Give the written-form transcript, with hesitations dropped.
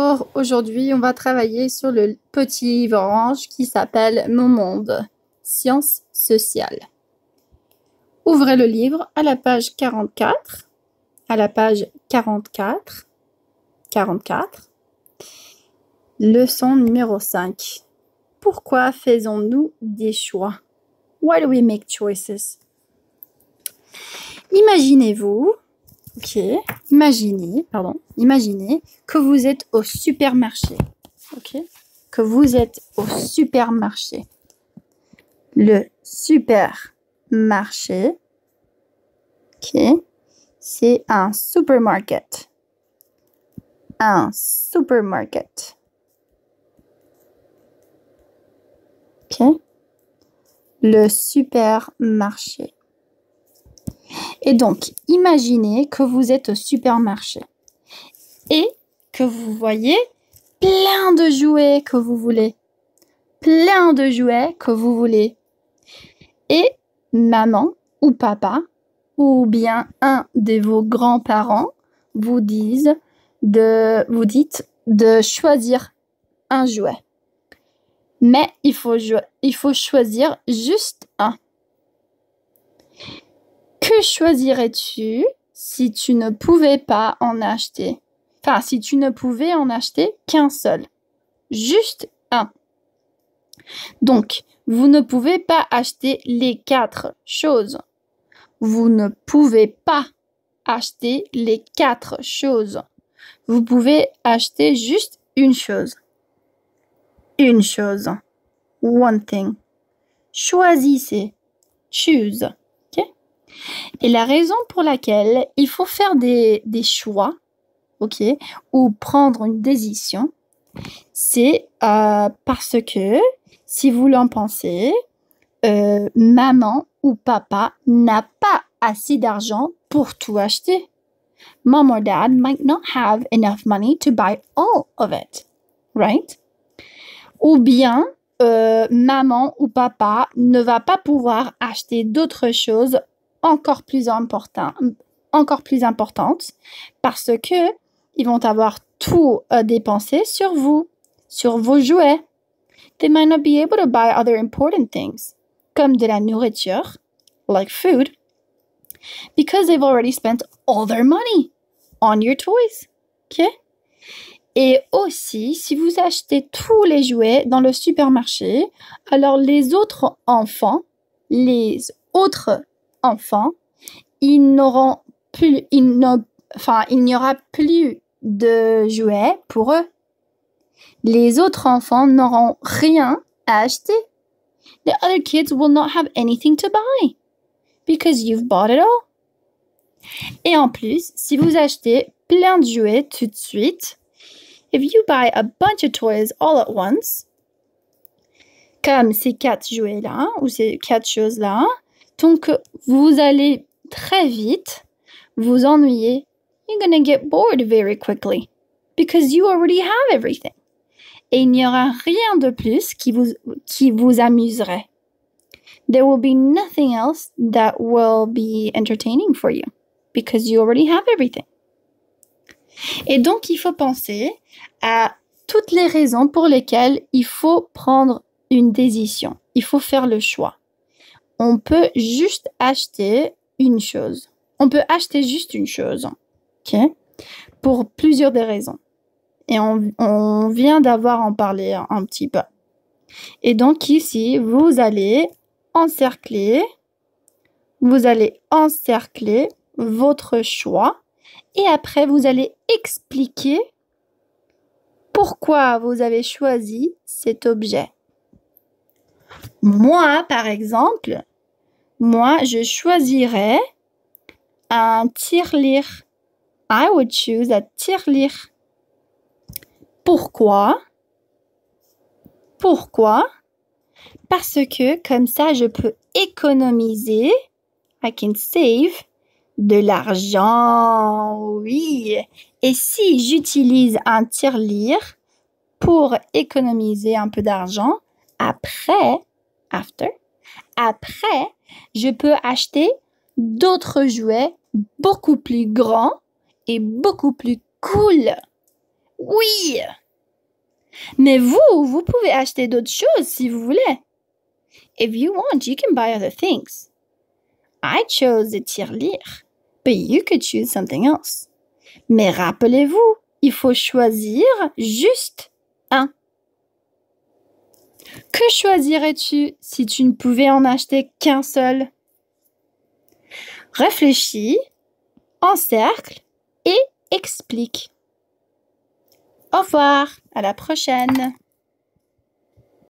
Alors, aujourd'hui, on va travailler sur le petit livre orange qui s'appelle Mon monde, sciences sociales. Ouvrez le livre à la page 44, à la page 44, leçon numéro 5. Pourquoi faisons-nous des choix? Why do we make choices? Imaginez-vous, imaginez que vous êtes au supermarché. Que vous êtes au supermarché. Le supermarché, c'est un supermarket. Un supermarket. Le supermarché. Et donc, imaginez que vous êtes au supermarché et que vous voyez plein de jouets que vous voulez. Plein de jouets que vous voulez. Et maman ou papa ou bien un de vos grands-parents vous dites de choisir un jouet. Mais il faut choisir juste un. Que choisirais-tu si tu ne pouvais pas en acheter? Enfin, si tu ne pouvais en acheter qu'un seul. Juste un. Donc, vous ne pouvez pas acheter les 4 choses. Vous ne pouvez pas acheter les 4 choses. Vous pouvez acheter juste une chose. Une chose. One thing. Choisissez. Choose. Et la raison pour laquelle il faut faire des choix, ou prendre une décision, c'est parce que, si vous l'en pensez, maman ou papa n'a pas assez d'argent pour tout acheter. Mom or dad might not have enough money to buy all of it, right? Ou bien, maman ou papa ne va pas pouvoir acheter d'autres choses encore plus importantes parce que ils vont avoir tout dépensé sur vous, sur vos jouets. They might not be able to buy other important things, comme de la nourriture, like food, because they've already spent all their money on your toys. Et aussi, si vous achetez tous les jouets dans le supermarché, alors il n'y aura plus de jouets pour eux. Les autres enfants n'auront rien à acheter. The other kids will not have anything to buy because you've bought it all. Et en plus, si vous achetez plein de jouets tout de suite, if you buy a bunch of toys all at once, comme ces 4 jouets-là, ou ces 4 choses-là, donc vous allez très vite vous ennuyer. You're gonna get bored very quickly because you already have everything. Et il n'y aura rien de plus qui vous amuserait. There will be nothing else that will be entertaining for you because you already have everything. Et donc, il faut penser à toutes les raisons pour lesquelles il faut prendre une décision. Il faut faire le choix. On peut juste acheter une chose. On peut acheter juste une chose, pour plusieurs des raisons. Et on vient d'avoir en parler un petit peu. Et donc ici, vous allez encercler votre choix et après vous allez expliquer pourquoi vous avez choisi cet objet. Moi, par exemple, je choisirais un tirelire. I would choose a tirelire. Pourquoi? Parce que comme ça, je peux économiser. I can save de l'argent. Oui. Et si j'utilise un tirelire pour économiser un peu d'argent, après, je peux acheter d'autres jouets beaucoup plus grands et beaucoup plus cool Oui! Mais vous pouvez acheter d'autres choses si vous voulez. If you want, you can buy other things. I chose the tirelire, but you could choose something else. Mais rappelez-vous, il faut choisir juste un. Que choisirais-tu si tu ne pouvais en acheter qu'un seul? Réfléchis, encercle et explique. Au revoir, à la prochaine.